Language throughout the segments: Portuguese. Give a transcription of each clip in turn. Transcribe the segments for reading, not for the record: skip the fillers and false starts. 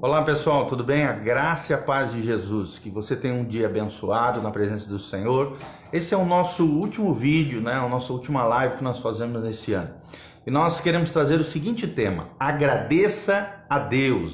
Olá pessoal, tudo bem? A graça e a paz de Jesus, que você tenha um dia abençoado na presença do Senhor. Esse é o nosso último vídeo, né? A nossa última live que nós fazemos nesse ano. E nós queremos trazer o seguinte tema: agradeça a Deus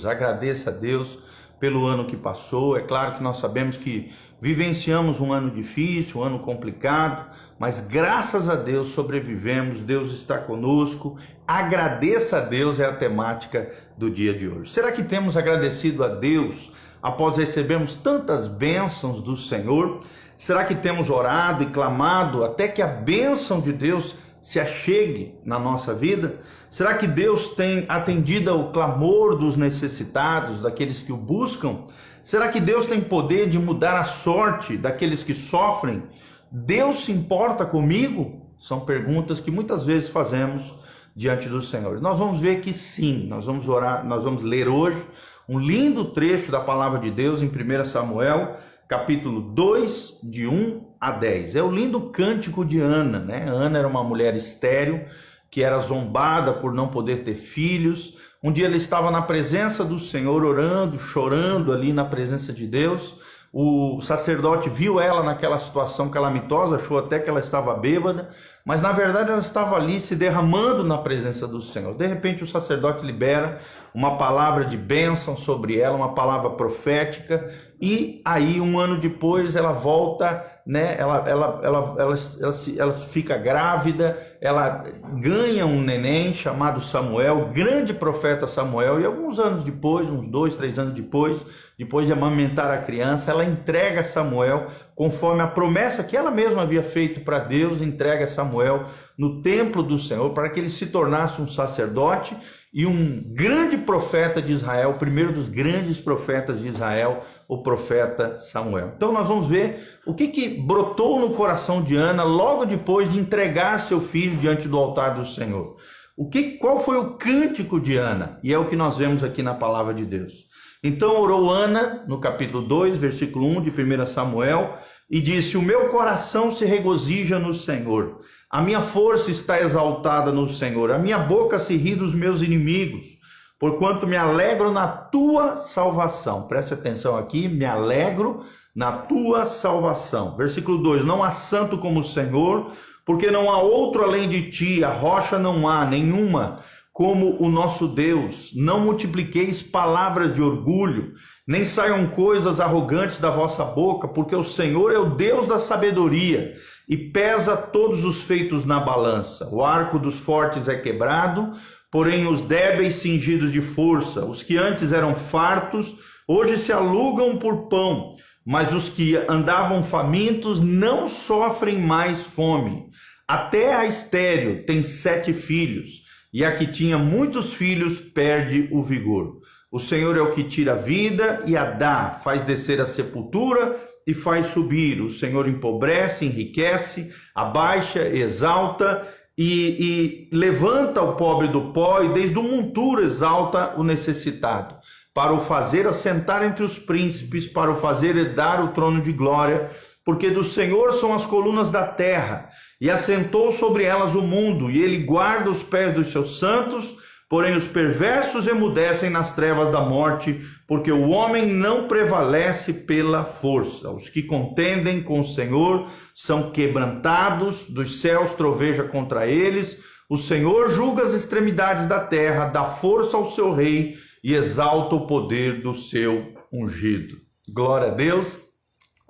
pelo ano que passou. É claro que nós sabemos que vivenciamos um ano difícil, um ano complicado, mas graças a Deus sobrevivemos, Deus está conosco. Agradeça a Deus é a temática do dia de hoje. Será que temos agradecido a Deus após recebermos tantas bênçãos do Senhor? Será que temos orado e clamado até que a bênção de Deus se achegue na nossa vida? Será que Deus tem atendido ao clamor dos necessitados, daqueles que o buscam? Será que Deus tem poder de mudar a sorte daqueles que sofrem? Deus se importa comigo? São perguntas que muitas vezes fazemos diante do Senhor. Nós vamos ver que sim, nós vamos orar, nós vamos ler hoje um lindo trecho da palavra de Deus em 1 Samuel, capítulo 2, de 1 a 10. É o lindo cântico de Ana, né? Ana era uma mulher estéril, que era zombada por não poder ter filhos. Um dia ela estava na presença do Senhor, orando, chorando ali na presença de Deus. O sacerdote viu ela naquela situação calamitosa, achou até que ela estava bêbada, mas na verdade ela estava ali se derramando na presença do Senhor. De repente o sacerdote libera uma palavra de bênção sobre ela, uma palavra profética, e aí um ano depois ela volta, né? Ela fica grávida, ela ganha um neném chamado Samuel, grande profeta Samuel, e alguns anos depois, uns 2, 3 anos depois de amamentar a criança, ela entrega Samuel, conforme a promessa que ela mesma havia feito para Deus, entrega Samuel no templo do Senhor, para que ele se tornasse um sacerdote e um grande profeta de Israel, o primeiro dos grandes profetas de Israel, o profeta Samuel. Então nós vamos ver o que brotou no coração de Ana logo depois de entregar seu filho diante do altar do Senhor. Qual foi o cântico de Ana? E é o que nós vemos aqui na palavra de Deus. Então orou Ana, no capítulo 2, versículo 1 de 1 Samuel, e disse: o meu coração se regozija no Senhor, a minha força está exaltada no Senhor, a minha boca se ri dos meus inimigos, porquanto me alegro na tua salvação. Preste atenção aqui, me alegro na tua salvação. Versículo 2, não há santo como o Senhor, porque não há outro além de ti, a rocha não há nenhuma como o nosso Deus. Não multipliqueis palavras de orgulho, nem saiam coisas arrogantes da vossa boca, porque o Senhor é o Deus da sabedoria e pesa todos os feitos na balança. O arco dos fortes é quebrado, porém os débeis cingidos de força. Os que antes eram fartos, hoje se alugam por pão, mas os que andavam famintos não sofrem mais fome. Até a estéril tem 7 filhos, e a que tinha muitos filhos perde o vigor. O Senhor é o que tira a vida e a dá, faz descer a sepultura e faz subir. O Senhor empobrece, enriquece, abaixa, exalta e levanta o pobre do pó, e desde o monturo exalta o necessitado, para o fazer assentar entre os príncipes, para o fazer herdar o trono de glória, porque do Senhor são as colunas da terra, e assentou sobre elas o mundo, e ele guarda os pés dos seus santos, porém os perversos emudecem nas trevas da morte, porque o homem não prevalece pela força. Os que contendem com o Senhor são quebrantados, dos céus troveja contra eles. O Senhor julga as extremidades da terra, dá força ao seu rei e exalta o poder do seu ungido. Glória a Deus,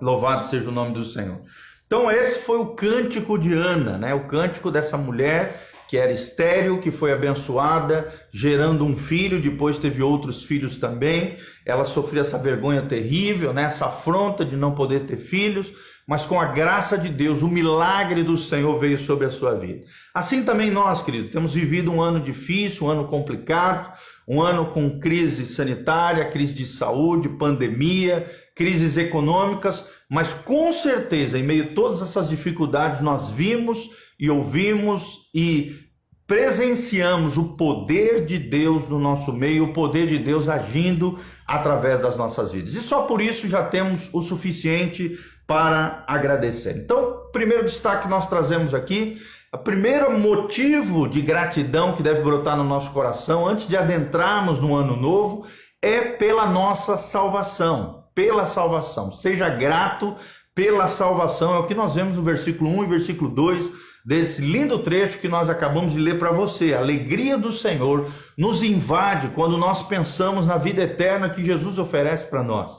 louvado seja o nome do Senhor. Então esse foi o cântico de Ana, né? O cântico dessa mulher que era estéril, que foi abençoada, gerando um filho, depois teve outros filhos também. Ela sofreu essa vergonha terrível, né? Essa afronta de não poder ter filhos, mas com a graça de Deus, o milagre do Senhor veio sobre a sua vida. Assim também nós, queridos, temos vivido um ano difícil, um ano complicado, um ano com crise sanitária, crise de saúde, pandemia, crises econômicas, mas com certeza, em meio a todas essas dificuldades, nós vimos e ouvimos e presenciamos o poder de Deus no nosso meio, o poder de Deus agindo através das nossas vidas. E só por isso já temos o suficiente para agradecer. Então, primeiro destaque que nós trazemos aqui, o primeiro motivo de gratidão que deve brotar no nosso coração, antes de adentrarmos no ano novo, é pela nossa salvação, pela salvação. Seja grato pela salvação, é o que nós vemos no versículo 1 e versículo 2, desse lindo trecho que nós acabamos de ler para você. A alegria do Senhor nos invade quando nós pensamos na vida eterna que Jesus oferece para nós.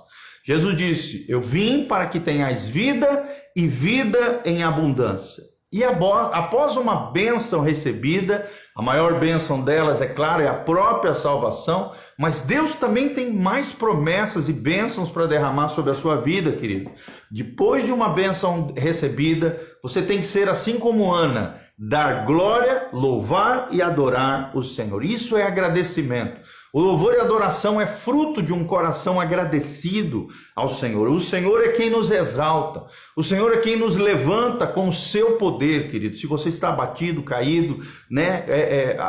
Jesus disse: eu vim para que tenhais vida e vida em abundância. E após uma bênção recebida, a maior bênção delas, é claro, é a própria salvação, mas Deus também tem mais promessas e bênçãos para derramar sobre a sua vida, querido. Depois de uma bênção recebida, você tem que ser assim como Ana, dar glória, louvar e adorar o Senhor. Isso é agradecimento. O louvor e a adoração é fruto de um coração agradecido ao Senhor. O Senhor é quem nos exalta. O Senhor é quem nos levanta com o seu poder, querido. Se você está abatido, caído,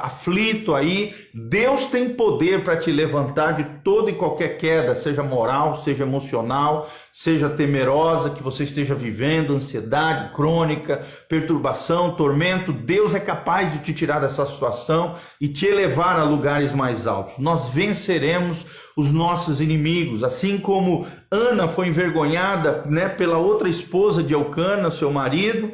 aflito aí, Deus tem poder para te levantar de toda e qualquer queda, seja moral, seja emocional, seja temerosa, que você esteja vivendo, ansiedade crônica, perturbação, tormento. Deus é capaz de te tirar dessa situação e te elevar a lugares mais altos. Nós venceremos os nossos inimigos, assim como Ana foi envergonhada, pela outra esposa de Elcana, seu marido,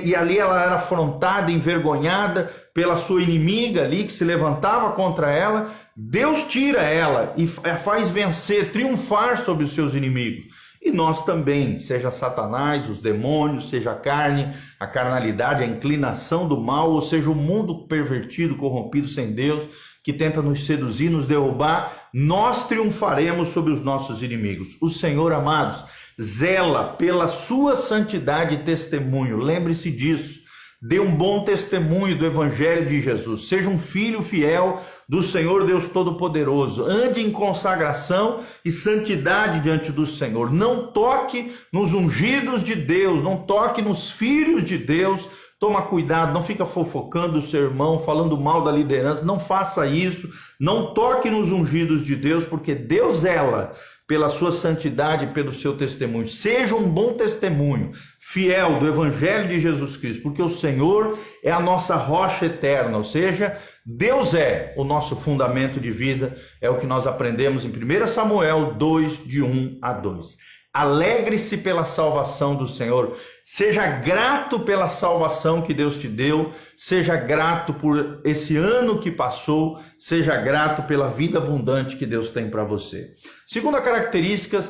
e ali ela era afrontada, envergonhada pela sua inimiga ali, que se levantava contra ela. Deus tira ela e faz vencer, triunfar sobre os seus inimigos. E nós também, seja Satanás, os demônios, seja a carne, a carnalidade, a inclinação do mal, ou seja o mundo pervertido, corrompido, sem Deus, que tenta nos seduzir, nos derrubar, nós triunfaremos sobre os nossos inimigos. O Senhor, amados, zela pela sua santidade e testemunho. Lembre-se disso. Dê um bom testemunho do Evangelho de Jesus. Seja um filho fiel do Senhor Deus Todo-Poderoso. Ande em consagração e santidade diante do Senhor. Não toque nos ungidos de Deus, não toque nos filhos de Deus. Toma cuidado, não fica fofocando o seu irmão, falando mal da liderança. Não faça isso. Não toque nos ungidos de Deus, porque Deus zela pela sua santidade e pelo seu testemunho. Seja um bom testemunho, fiel do Evangelho de Jesus Cristo, porque o Senhor é a nossa rocha eterna, ou seja, Deus é o nosso fundamento de vida, é o que nós aprendemos em 1 Samuel 2, de 1 a 2. Alegre-se pela salvação do Senhor, seja grato pela salvação que Deus te deu, seja grato por esse ano que passou, seja grato pela vida abundante que Deus tem para você. Segunda característica,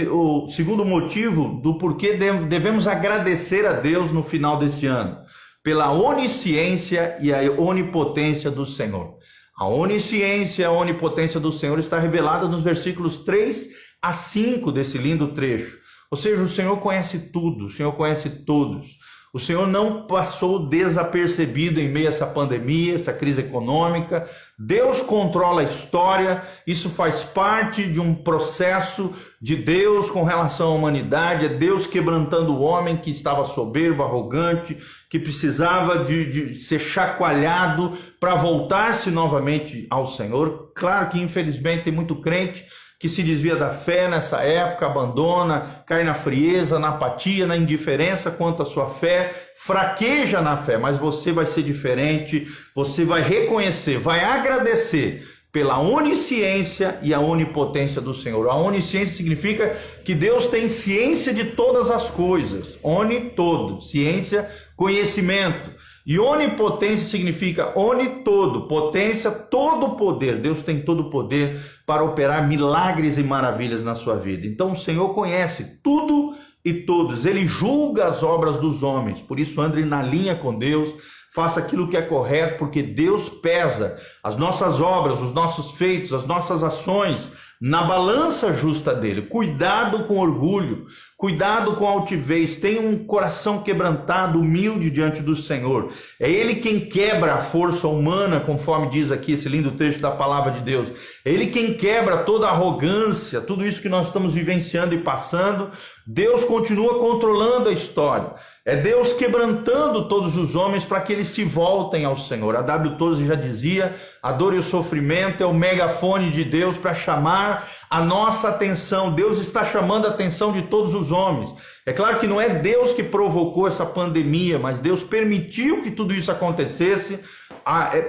o segundo motivo do porquê devemos agradecer a Deus no final desse ano, pela onisciência e a onipotência do Senhor. A onisciência e a onipotência do Senhor está revelada nos versículos 3 a 5 desse lindo trecho. Ou seja, o Senhor conhece tudo, o Senhor conhece todos. O Senhor não passou desapercebido em meio a essa pandemia, essa crise econômica. Deus controla a história, isso faz parte de um processo de Deus com relação à humanidade. É Deus quebrantando o homem que estava soberbo, arrogante, que precisava de ser chacoalhado para voltar-se novamente ao Senhor. Claro que infelizmente tem muito crente que se desvia da fé nessa época, abandona, cai na frieza, na apatia, na indiferença quanto à sua fé, fraqueja na fé, mas você vai ser diferente, você vai reconhecer, vai agradecer pela onisciência e a onipotência do Senhor. A onisciência significa que Deus tem ciência de todas as coisas, todo, ciência, conhecimento. E onipotência significa todo, potência, todo poder. Deus tem todo o poder para operar milagres e maravilhas na sua vida. Então o Senhor conhece tudo e todos. Ele julga as obras dos homens. Por isso ande na linha com Deus. Faça aquilo que é correto, porque Deus pesa as nossas obras, os nossos feitos, as nossas ações na balança justa dele. Cuidado com orgulho, cuidado com altivez. Tenha um coração quebrantado, humilde diante do Senhor. É Ele quem quebra a força humana, conforme diz aqui esse lindo trecho da palavra de Deus. É Ele quem quebra toda a arrogância, tudo isso que nós estamos vivenciando e passando. Deus continua controlando a história. É Deus quebrantando todos os homens para que eles se voltem ao Senhor. A W. Tozer já dizia, a dor e o sofrimento é o megafone de Deus para chamar a nossa atenção. Deus está chamando a atenção de todos os homens. É claro que não é Deus que provocou essa pandemia, mas Deus permitiu que tudo isso acontecesse.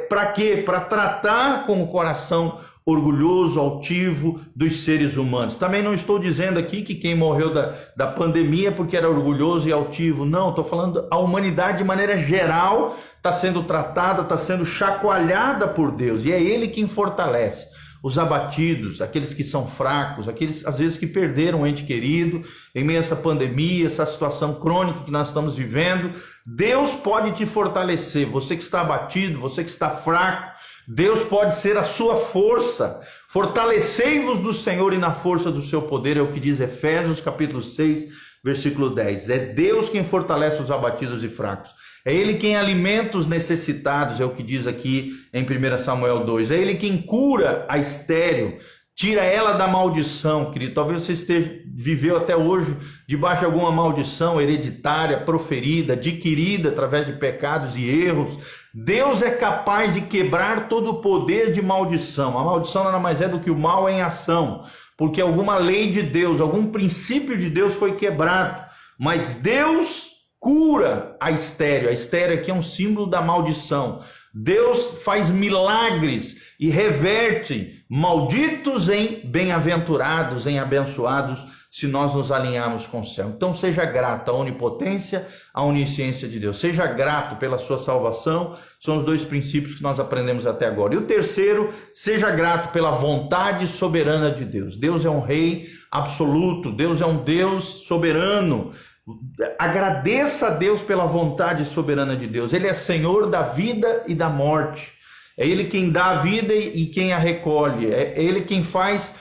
Para quê? Para tratar com o coração orgulhoso, altivo dos seres humanos. Também não estou dizendo aqui que quem morreu da pandemia porque era orgulhoso e altivo. Não, estou falando a humanidade de maneira geral está sendo tratada, está sendo chacoalhada por Deus. E é Ele quem fortalece os abatidos, aqueles que são fracos, aqueles às vezes que perderam um ente querido em meio a essa pandemia, essa situação crônica que nós estamos vivendo. Deus pode te fortalecer, você que está abatido, você que está fraco, Deus pode ser a sua força. Fortalecei-vos do Senhor e na força do seu poder, é o que diz Efésios capítulo 6, versículo 10. É Deus quem fortalece os abatidos e fracos. É Ele quem alimenta os necessitados, é o que diz aqui em 1 Samuel 2. É Ele quem cura a estéril, tira ela da maldição, querido. Talvez você viveu até hoje debaixo de alguma maldição hereditária, proferida, adquirida através de pecados e erros. Deus é capaz de quebrar todo o poder de maldição. A maldição nada mais é do que o mal em ação, porque alguma lei de Deus, algum princípio de Deus foi quebrado. Mas Deus cura a estéril. A estéril aqui é um símbolo da maldição. Deus faz milagres e reverte malditos em bem-aventurados, em abençoados, se nós nos alinharmos com o céu. Então seja grato à onipotência, à onisciência de Deus. Seja grato pela sua salvação. São os dois princípios que nós aprendemos até agora. E o terceiro, seja grato pela vontade soberana de Deus. Deus é um rei absoluto. Deus é um Deus soberano. Agradeça a Deus pela vontade soberana de Deus. Ele é Senhor da vida e da morte. É Ele quem dá a vida e quem a recolhe. É Ele quem faz,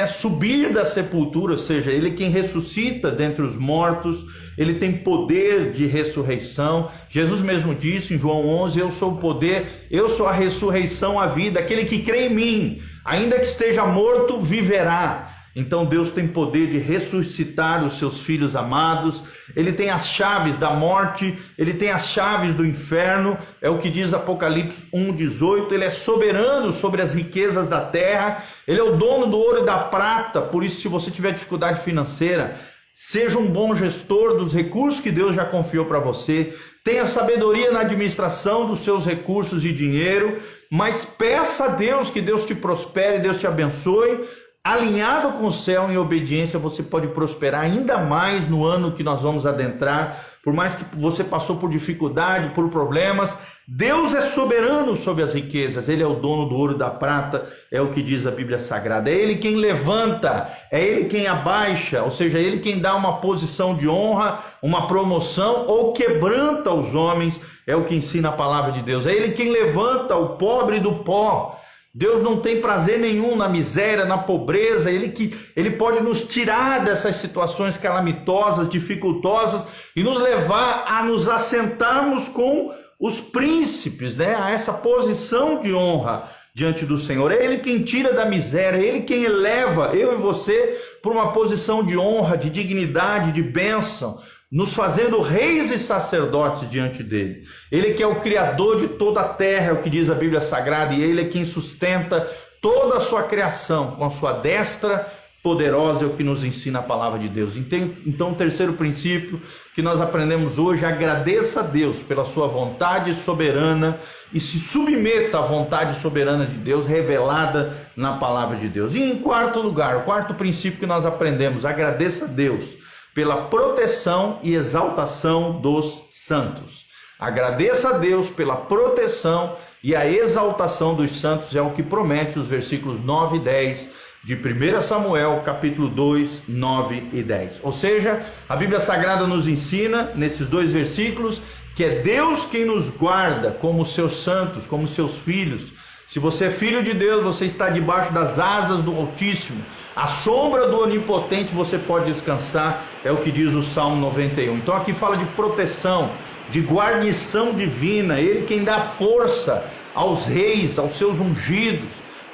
subir da sepultura, ou seja, Ele quem ressuscita dentre os mortos. Ele tem poder de ressurreição. Jesus mesmo disse em João 11, eu sou o poder, eu sou a ressurreição, a vida. Aquele que crê em mim, ainda que esteja morto, viverá. Então Deus tem poder de ressuscitar os seus filhos amados. Ele tem as chaves da morte, Ele tem as chaves do inferno, é o que diz Apocalipse 1:18. Ele é soberano sobre as riquezas da terra, Ele é o dono do ouro e da prata. Por isso, se você tiver dificuldade financeira, seja um bom gestor dos recursos que Deus já confiou para você. Tenha sabedoria na administração dos seus recursos e dinheiro, mas peça a Deus que Deus te prospere, Deus te abençoe. Alinhado com o céu em obediência, você pode prosperar ainda mais no ano que nós vamos adentrar. Por mais que você passou por dificuldade, por problemas, Deus é soberano sobre as riquezas. Ele é o dono do ouro e da prata, é o que diz a Bíblia Sagrada. É Ele quem levanta, é Ele quem abaixa, ou seja, é Ele quem dá uma posição de honra, uma promoção ou quebranta os homens, é o que ensina a palavra de Deus. É Ele quem levanta o pobre do pó. Deus não tem prazer nenhum na miséria, na pobreza. Ele pode nos tirar dessas situações calamitosas, dificultosas e nos levar a nos assentarmos com os príncipes, a essa posição de honra diante do Senhor. É Ele quem tira da miséria, é Ele quem eleva eu e você para uma posição de honra, de dignidade, de bênção, nos fazendo reis e sacerdotes diante dele. Ele que é o criador de toda a terra, é o que diz a Bíblia Sagrada, e Ele é quem sustenta toda a sua criação com a sua destra poderosa, é o que nos ensina a palavra de Deus. Então, o terceiro princípio que nós aprendemos hoje, agradeça a Deus pela sua vontade soberana e se submeta à vontade soberana de Deus revelada na palavra de Deus. E em quarto lugar, o quarto princípio que nós aprendemos, agradeça a Deus pela proteção e exaltação dos santos. Agradeça a Deus pela proteção e a exaltação dos santos, é o que promete os versículos 9 e 10 de 1 Samuel, capítulo 2, 9 e 10. Ou seja, a Bíblia Sagrada nos ensina, nesses dois versículos, que é Deus quem nos guarda como seus santos, como seus filhos. Se você é filho de Deus, você está debaixo das asas do Altíssimo. A sombra do Onipotente você pode descansar, é o que diz o Salmo 91. Então aqui fala de proteção, de guarnição divina. Ele quem dá força aos reis, aos seus ungidos.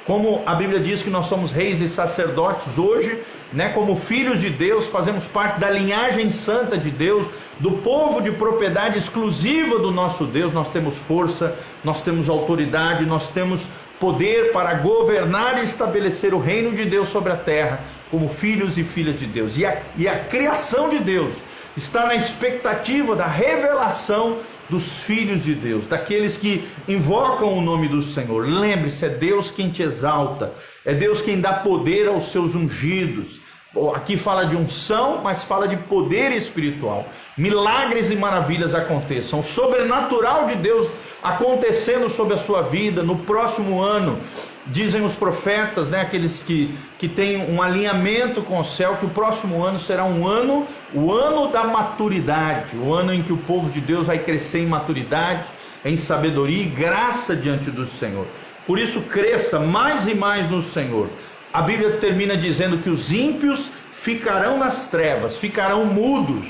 Como a Bíblia diz que nós somos reis e sacerdotes hoje, como filhos de Deus, fazemos parte da linhagem santa de Deus, do povo de propriedade exclusiva do nosso Deus. Nós temos força, nós temos autoridade, nós temos poder para governar e estabelecer o reino de Deus sobre a terra, como filhos e filhas de Deus. E a criação de Deus está na expectativa da revelação dos filhos de Deus, daqueles que invocam o nome do Senhor. Lembre-se, é Deus quem te exalta, é Deus quem dá poder aos seus ungidos. Aqui fala de unção, mas fala de poder espiritual. Milagres e maravilhas aconteçam, o sobrenatural de Deus acontecendo sobre a sua vida no próximo ano. Dizem os profetas, né, aqueles que têm um alinhamento com o céu, que o próximo ano será o ano da maturidade, o ano em que o povo de Deus vai crescer em maturidade, em sabedoria e graça diante do Senhor. Por isso, cresça mais e mais no Senhor. A Bíblia termina dizendo que os ímpios ficarão nas trevas, ficarão mudos,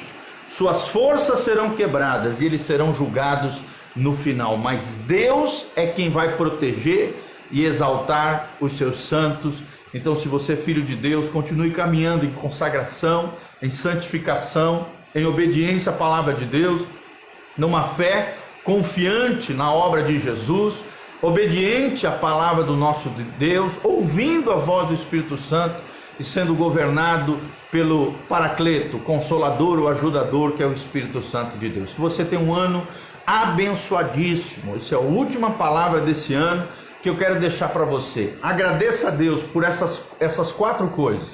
suas forças serão quebradas e eles serão julgados no final. Mas Deus é quem vai proteger e exaltar os seus santos. Então, se você é filho de Deus, continue caminhando em consagração, em santificação, em obediência à palavra de Deus, numa fé confiante na obra de Jesus, obediente à palavra do nosso Deus, ouvindo a voz do Espírito Santo e sendo governado pelo Paracleto, Consolador, o Ajudador, que é o Espírito Santo de Deus. Que você tenha um ano abençoadíssimo. Essa é a última palavra desse ano que eu quero deixar para você. Agradeça a Deus por essas 4 coisas.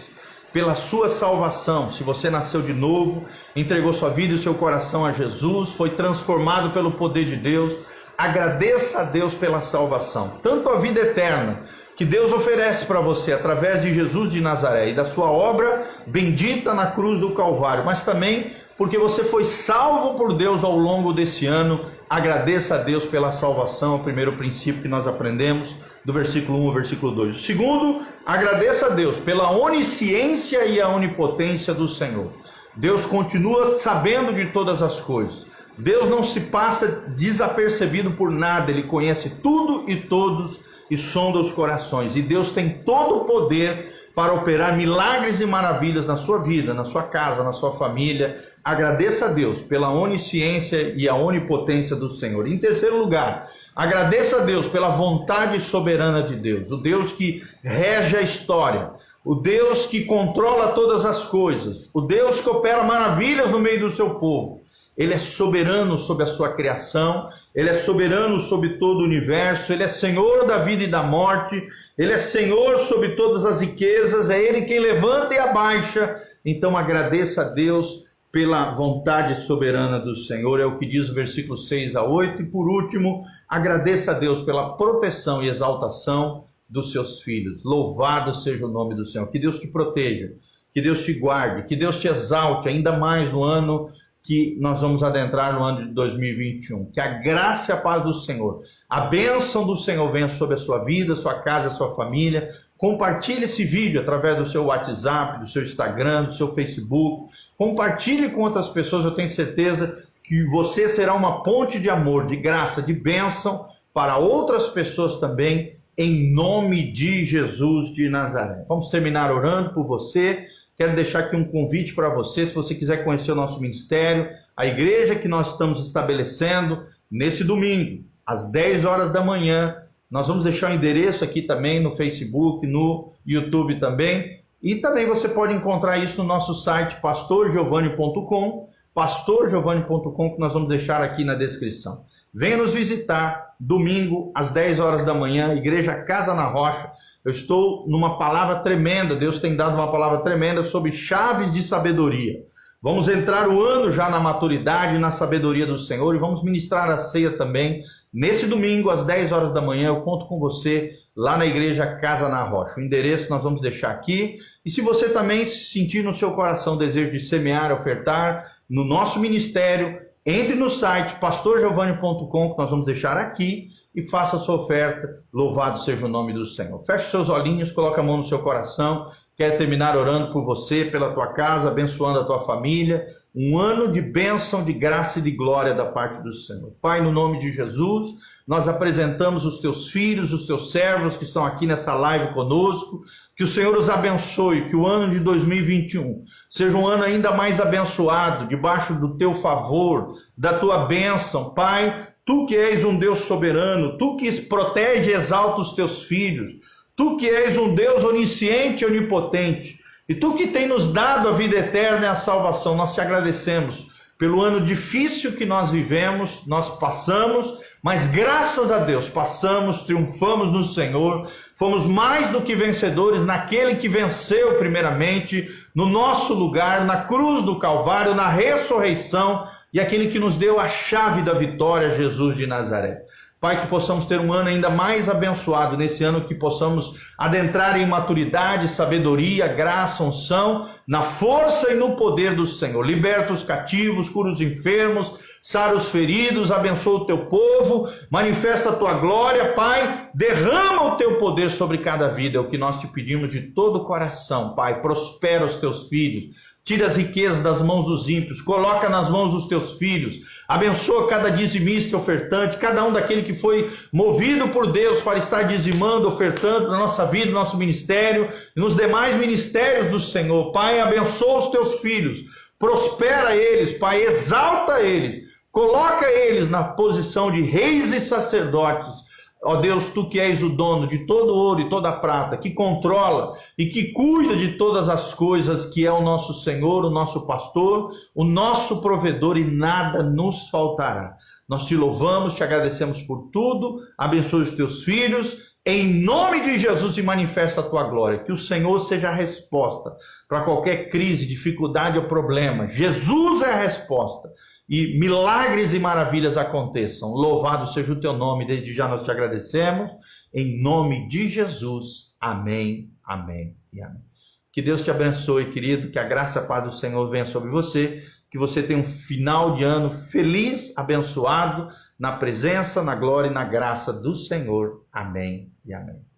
Pela sua salvação, se você nasceu de novo, entregou sua vida e seu coração a Jesus, foi transformado pelo poder de Deus, agradeça a Deus pela salvação, tanto a vida eterna que Deus oferece para você através de Jesus de Nazaré e da sua obra bendita na cruz do Calvário, mas também porque você foi salvo por Deus ao longo desse ano. Agradeça a Deus pela salvação, o primeiro princípio que nós aprendemos do versículo 1 ao versículo 2. O segundo, agradeça a Deus pela onisciência e a onipotência do Senhor. Deus continua sabendo de todas as coisas. Deus não se passa desapercebido por nada, Ele conhece tudo e todos e sonda os corações. E Deus tem todo o poder para operar milagres e maravilhas na sua vida, na sua casa, na sua família. Agradeça a Deus pela onisciência e a onipotência do Senhor. Em terceiro lugar, agradeça a Deus pela vontade soberana de Deus, o Deus que rege a história, o Deus que controla todas as coisas, o Deus que opera maravilhas no meio do seu povo. Ele é soberano sobre a sua criação, Ele é soberano sobre todo o universo, Ele é Senhor da vida e da morte, Ele é Senhor sobre todas as riquezas, é Ele quem levanta e abaixa. Então agradeça a Deus pela vontade soberana do Senhor, é o que diz o versículo 6 a 8. E por último, agradeça a Deus pela proteção e exaltação dos seus filhos. Louvado seja o nome do Senhor. Que Deus te proteja, que Deus te guarde, que Deus te exalte ainda mais no ano que nós vamos adentrar, no ano de 2021. Que a graça e a paz do Senhor, a bênção do Senhor venha sobre a sua vida, sua casa, a sua família. Compartilhe esse vídeo através do seu WhatsApp, do seu Instagram, do seu Facebook. Compartilhe com outras pessoas. Eu tenho certeza que você será uma ponte de amor, de graça, de bênção para outras pessoas também, em nome de Jesus de Nazaré. Vamos terminar orando por você. Quero deixar aqui um convite para você, se você quiser conhecer o nosso ministério, a igreja que nós estamos estabelecendo nesse domingo, às 10 horas da manhã. Nós vamos deixar o endereço aqui também no Facebook, no YouTube também. E também você pode encontrar isso no nosso site pastorgiovanni.com, pastorgiovanni.com, que nós vamos deixar aqui na descrição. Venha nos visitar domingo às 10 horas da manhã, Igreja Casa na Rocha. Eu estou numa palavra tremenda, Deus tem dado uma palavra tremenda sobre chaves de sabedoria. Vamos entrar o ano já na maturidade e na sabedoria do Senhor e vamos ministrar a ceia também nesse domingo às 10 horas da manhã. Eu conto com você lá na Igreja Casa na Rocha. O endereço nós vamos deixar aqui. E se você também sentir no seu coração o desejo de semear, ofertar no nosso ministério, entre no site pastorgiovanni.com, que nós vamos deixar aqui, e faça a sua oferta. Louvado seja o nome do Senhor. Feche seus olhinhos, coloque a mão no seu coração. Quero terminar orando por você, pela tua casa, abençoando a tua família. Um ano de bênção, de graça e de glória da parte do Senhor. Pai, no nome de Jesus, nós apresentamos os teus filhos, os teus servos que estão aqui nessa live conosco. Que o Senhor os abençoe, que o ano de 2021 seja um ano ainda mais abençoado, debaixo do teu favor, da tua bênção. Pai, Tu que és um Deus soberano, Tu que protege e exalta os teus filhos, Tu que és um Deus onisciente e onipotente, e Tu que tem nos dado a vida eterna e a salvação, nós te agradecemos pelo ano difícil que nós vivemos, nós passamos, mas graças a Deus passamos, triunfamos no Senhor, fomos mais do que vencedores naquele que venceu primeiramente, no nosso lugar, na cruz do Calvário, na ressurreição, e aquele que nos deu a chave da vitória, Jesus de Nazaré. Pai, que possamos ter um ano ainda mais abençoado, nesse ano que possamos adentrar em maturidade, sabedoria, graça, unção, na força e no poder do Senhor. Liberta os cativos, cura os enfermos, sara os feridos, abençoa o teu povo, manifesta a tua glória, Pai, derrama o teu poder sobre cada vida, é o que nós te pedimos de todo o coração, Pai. Prospera os teus filhos, tira as riquezas das mãos dos ímpios, coloca nas mãos dos teus filhos, abençoa cada dizimista e ofertante, cada um daquele que foi movido por Deus para estar dizimando, ofertando na nossa vida, no nosso ministério, e nos demais ministérios do Senhor. Pai, abençoa os teus filhos, prospera eles, Pai, exalta eles, coloca eles na posição de reis e sacerdotes. Ó Deus, tu que és o dono de todo ouro e toda prata, que controla e que cuida de todas as coisas, que é o nosso Senhor, o nosso pastor, o nosso provedor, e nada nos faltará. Nós te louvamos, te agradecemos por tudo, abençoe os teus filhos, em nome de Jesus, e manifesta a tua glória. Que o Senhor seja a resposta para qualquer crise, dificuldade ou problema. Jesus é a resposta. E milagres e maravilhas aconteçam. Louvado seja o teu nome. Desde já nós te agradecemos. Em nome de Jesus. Amém, amém e amém. Que Deus te abençoe, querido. Que a graça e a paz do Senhor venha sobre você. Que você tenha um final de ano feliz, abençoado, na presença, na glória e na graça do Senhor. Amém e amém.